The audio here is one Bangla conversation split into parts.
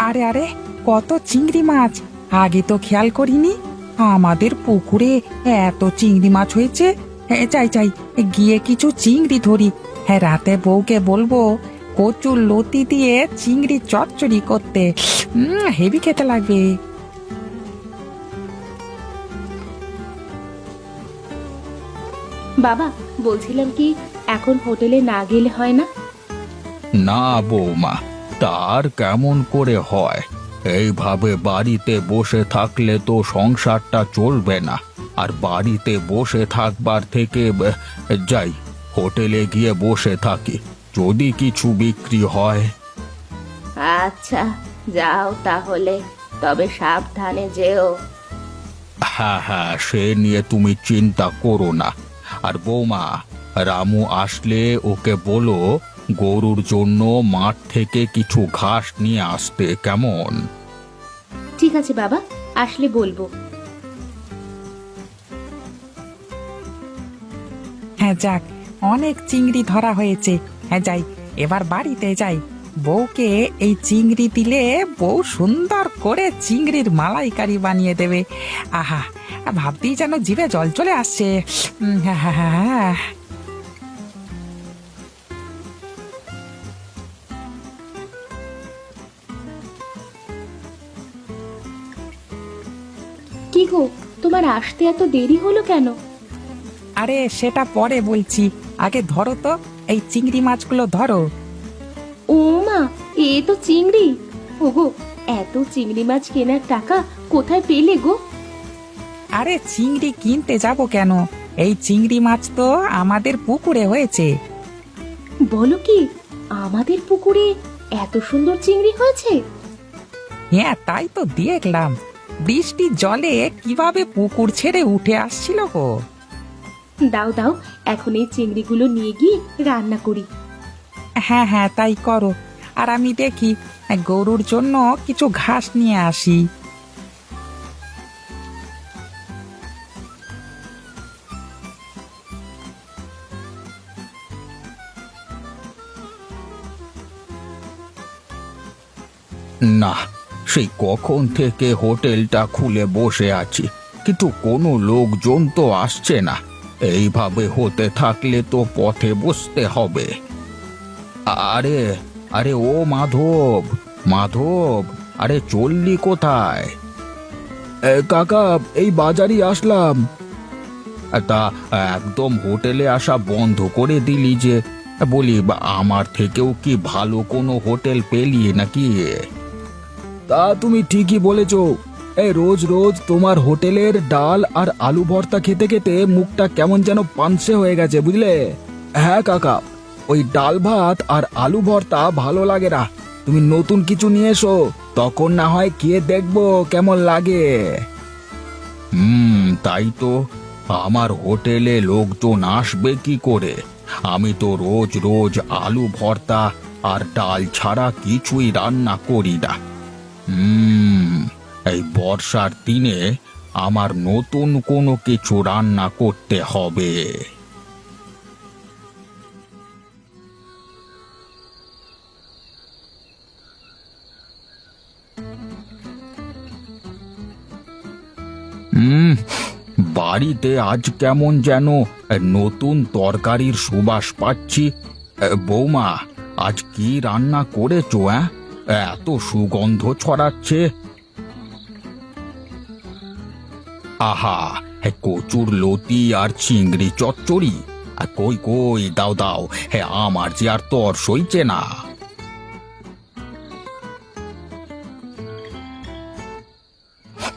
আরে আরে, কত চিংড়ি মাছ! আগে তো খেয়াল করিনি। আমাদের পুকুরে এত চিংড়ি মাছ হয়েছে। চাই চাই, গিয়ে কিছু চিংড়ি ধরি। হ্যাঁ, রাতে বউকে বলবো কচুর লতি দিয়ে চিংড়ি চচ্চড়ি করতে। হেভি খেতে লাগবে। বাবা, বলছিলাম কি, এখন হোটেলে না গেলে হয় না? না বৌমা, তার কেমন করে হয়? এইভাবে বাড়িতে বসে থাকলে তো সংসারটা চলবে না। আর বাড়িতে বসে থাকবার থেকে যাই, হোটেলে গিয়ে বসে থাকি, যদি কিছু বিক্রি হয়। আচ্ছা, যাও তাহলে, তবে সাবধানে যেও। হ্যাঁ হ্যাঁ, সে নিয়ে তুমি চিন্তা করো না। আর বৌমা, রামু আসলে ওকে বলো গরুর জন্য মাঠ থেকে কিছু ঘাস নিয়ে আসতে, কেমন? ঠিক আছে বাবা, আসলে বলবো। হ্যাঁ, যাক, অনেক চিংড়ি ধরা হয়েছে। হ্যাঁ, যাই, এবার বাড়িতে যাই। বউকে এই চিংড়ি দিলে বউ সুন্দর করে চিংড়ির মালাইকারি বানিয়ে দেবে। আহা, ভাবতেই যেন জিভে জল চলে আসছে। হ্যাঁ হ্যাঁ হ্যাঁ। কি গো, তোমার আসতে এত দেরি হলো কেন? আরে সেটা পরে বলছি, আগে ধরো তো, এই চিংড়ি মাছগুলো ধরো। ও মা, এ তো চিংড়ি! ওগো, এত চিংড়ি মাছ কেনার টাকা কোথায় পেলে গো? আরে চিংড়ি কিনতে যাব কেন? এই চিংড়ি মাছ তো আমাদের পুকুরে হয়েছে। বলো কি, আমাদের পুকুরে এত সুন্দর চিংড়ি হয়েছে? হ্যাঁ, তাই তো দেখলাম। বৃষ্টির জলে কিভাবে পুকুর ছেড়ে উঠে আসছিল গো। দাও দাও, এখন এই চিংড়িগুলো নিয়ে গিয়ে রান্না করি। হ্যাঁ হ্যাঁ, তাই করো। আর আমি দেখি গরুর জন্য কিছু ঘাস নিয়ে আসি। না, সেই কখন থেকে হোটেলটা খুলে বসে আছি, কিন্তু কোনো লোকজন তো আসছে না। এইভাবে হতে থাকলে তো পথে বসতে হবে। আরে আরে, ও মাধব, মাধব, আরে চললি কোথায়? কাকা, এই বাজারই আসলাম। তা একদম হোটেলে আসা বন্ধ করে দিলি যে? বলি, আমার থেকেও কি ভালো কোনো হোটেল পেলি নাকি? তা তুমি ঠিকই বলেছ। এই রোজ রোজ তোমার হোটেলের ডাল আর আলু ভর্তা খেতে খেতে মুখটা কেমন যেন পানসে হয়ে গেছে, বুঝলে? হ্যাঁ কাকা, ওই ডাল ভাত আর আলু ভর্তা ভালো লাগে না। তুমি নতুন কিছু নিয়ে এসো, তখন না হয় খেয়ে দেখবো কেমন লাগে। তাই তো। আমার হোটেলে লোকজন আসবে কি করে? আমি তো রোজ রোজ আলু ভর্তা আর ডাল ছাড়া কিছুই রান্না করি না। এই বর্ষার দিনে আমার নতুন কোনো কিছু রান্না করতে হবে। বাড়িতে আজ কেমন যেন নতুন তরকারির সুবাস পাচ্ছি। বৌমা, আজ কি রান্না করেছো? এত সুগন্ধ ছড়াচ্ছে। আহা, কচুর লতি আর চিংড়ি চচ্চড়ি। কই কই, দাও দাও, আমার যে আর তর সইছে না।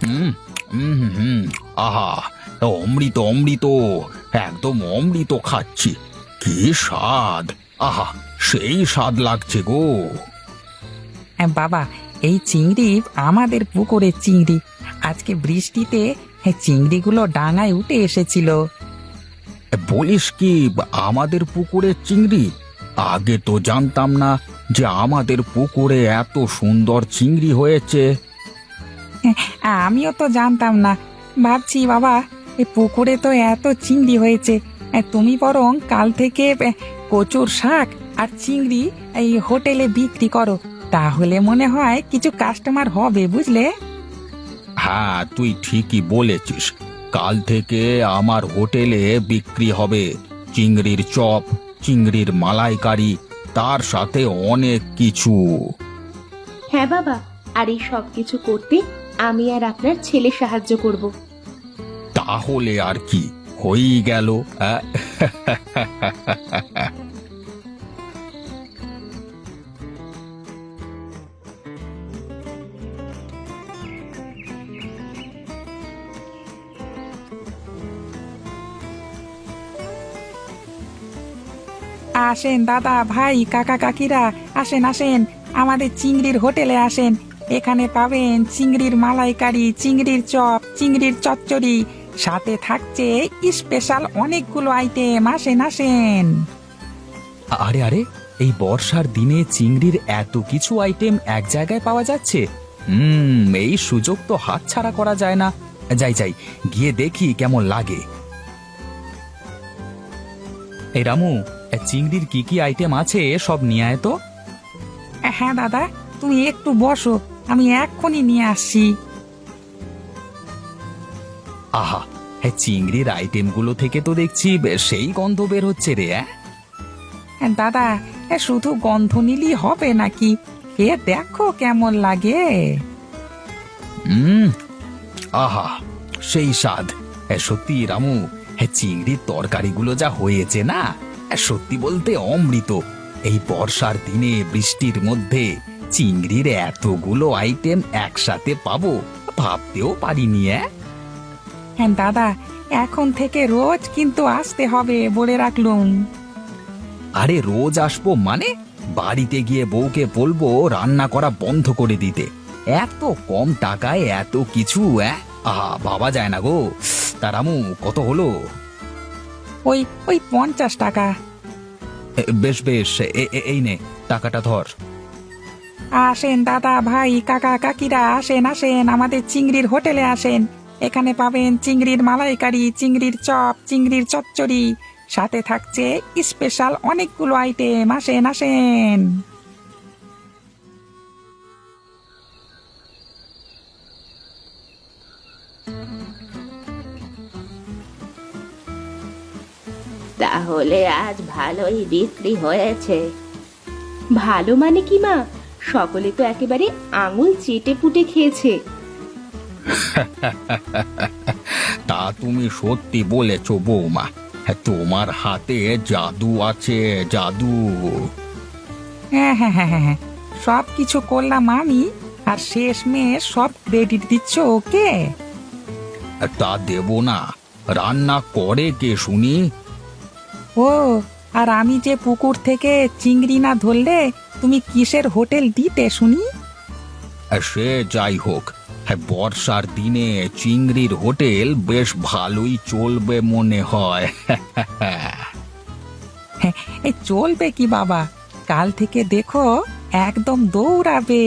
হুম হুম হুম, আহা, অমৃত অমৃত, একদম অমৃত খাচ্ছি। কি স্বাদ! আহা, সেই স্বাদ লাগছে গো। বাবা, এই চিংড়ি আমাদের পুকুরের চিংড়ি। আজকে বৃষ্টিতে চিংড়িগুলো ডাঙায় উঠে এসেছিল। বলিস কি, আমাদের পুকুরের চিংড়ি? আগে তো জানতাম না যে আমাদের পুকুরে এত সুন্দর চিংড়ি হয়েছে। আমিও তো জানতাম না। ভাবছি বাবা, এই পুকুরে তো এত চিংড়ি হয়েছে, তুমি বরং কাল থেকে কচুর শাক আর চিংড়ি এই হোটেলে বিক্রি করো। তাহলে মনে হয় কিছু কাস্টমার হবে বুঝলে। হ্যাঁ, তুই ঠিকই বলেছিস। কাল থেকে আমার হোটেলে বিক্রি হবে চিংড়ির চপ, চিংড়ির মালাইকারি, তার সাথে অনেক কিছু। হ্যাঁ বাবা, আর এই সব কিছু করতে আমি আর আপনার ছেলে সাহায্য করব। তাহলে আর কি, হয়েই গেল। আসেন দাদা ভাই কাকা কাকিরা, আসেন আসেন আমাদের চিংড়ির হোটেলে আসেন। এখানে পাবেন চিংড়ির মালাইকারি, চিংড়ির চপ, চিংড়ির চচ্চড়ি, সাথে থাকছে স্পেশাল অনেকগুলো আইটেম। আসেন আসেন। আরে আরে, এই বর্ষার দিনে চিংড়ির এত কিছু আইটেম এক জায়গায় পাওয়া যাচ্ছে। এই সুযোগ তো হাতছাড়া করা যায় না। যাই যাই, গিয়ে দেখি কেমন লাগে। এই রামু, চিংড়ির কি কি আইটেম আছে সব নিয়ে আয় তো। হ্যাঁ দাদা, তুমি একটু বসো, আমি এক্ষুনি নিয়ে আসছি। আহা, চিংড়ির আইটেমগুলো থেকে তো দেখছি সেই গন্ধ বের হচ্ছে রে। দাদা, শুধু গন্ধ নিলেই হবে নাকি? খেয়ে দেখো কেমন লাগে। আহা, সেই স্বাদ। সত্যি রামু, চিংড়ির তরকারিগুলো যা হয়েছে না, সত্যি বলতে অমৃত। এই বর্ষার দিনে বৃষ্টির মধ্যে চিংড়ির এতগুলো আইটেম একসাথে পাবো ভাবতেও পারিনি। হ্যাঁ দাদা, এখন থেকে রোজ কিন্তু আসতে হবে বলে রাখলুম। আরে রোজ আসবো মানে? বাড়িতে গিয়ে বউকে বলবো রান্না করা বন্ধ করে দিতে। এত কম টাকায় এত কিছু, আহা, ভাবা যায় না গো। তা রামু, কত হলো? ওই ওই 50 টাকা। বেশ বেশ, এই নে টাকাটা ধর। আসেন দাদা ভাই কাকা কাকিরা, আসেন আসেন আমাদের চিংড়ির হোটেলে আসেন। এখানে পাবেন চিংড়ির মালাইকারি, চিংড়ির চপ, চিংড়ির চচ্চড়ি, সাথে থাকছে স্পেশাল অনেকগুলো আইটেম। আসেন আসেন। তাহলে আজ ভালোই বিক্রি হয়েছে। ভালো মানে কি মা, সকলে তো একেবারে আঙুল চেটে পুটে খেয়েছে। তা তুমি সত্যি বলেছ বৌমা, তোমার হাতে জাদু আছে, জাদু। হ্যাঁ হ্যাঁ হ্যাঁ হ্যাঁ হ্যাঁ, সব কিছু করলাম আমি, আর শেষ মেয়ে সব ক্রেডিট দিচ্ছ ওকে। তা দেব না, রান্না করে কে শুনি? ও, আর আমি যে পুকুর থেকে চিংড়ি না ধরলে তুমি কিসের হোটেল দিতে শুনি? সে যাই হোক, বর্ষার দিনে চিংড়ির হোটেল বেশ ভালোই চলবে মনে হয়। এই চলবে কি বাবা, কাল থেকে দেখো একদম দৌড়াবে।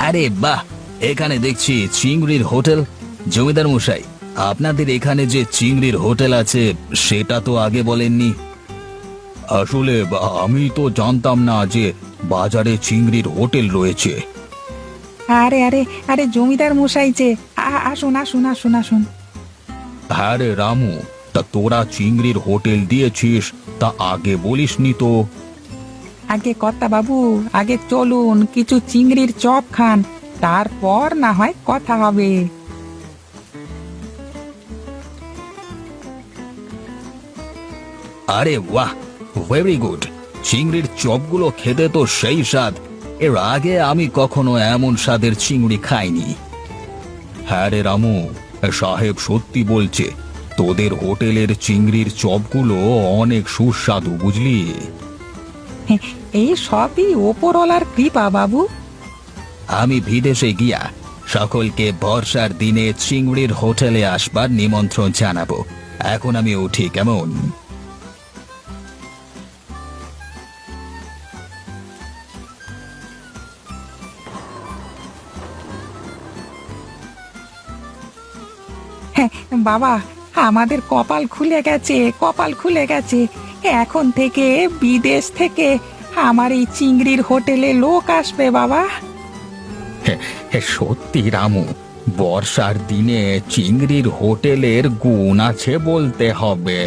আরে বাহ, এখানে দেখছি চিংড়ির হোটেল। জমিদার মশাই, আপনাদের এখানে যে চিংড়ির হোটেল আছে সেটা তো আগে বলেননি। আসলে আমি তো জানতাম না যে বাজারে চিংড়ির হোটেল রয়েছে। আরে আরে আরে জমিদার মশাই যে, আসুন আসুন আসুন আসুন। হ্যাঁ রে রামু, তা তোরা চিংড়ির হোটেল দিয়েছিস, তা আগে বলিসনি তো। আগে কর্তা বাবু, আগে চলুন কিছু চিংড়ির চপ খান, তারপর না হয় কথা হবে। আরে বাহ, ভেরি গুড। চিংড়ির চপগুলো খেতে তো সেই স্বাদ। এর আগে আমি কখনো এমন স্বাদের চিংড়ি খাইনি। হ্যাঁ রে রামু, সাহেব সত্যি বলছে, তোদের হোটেলের চিংড়ির চপগুলো অনেক সুস্বাদু বুঝলি। এই সবই ওপরওয়ালার কৃপা বাবু। আমি বিদেশে গিয়া সকলকে বর্ষার দিনে চিংড়ির হোটেলে আসবার নিমন্ত্রণ জানাবো। এখন আমি উঠি, কেমন? হ্যাঁ, বাবা, আমাদের কপাল খুলে গেছে, কপাল খুলে গেছে। এখন থেকে বিদেশ থেকে আমার এই চিংড়ির হোটেলে লোক আসবে বাবা। সত্যি রামু, বর্ষার দিনে চিংড়ির হোটেলের গুণ আছে বলতে হবে।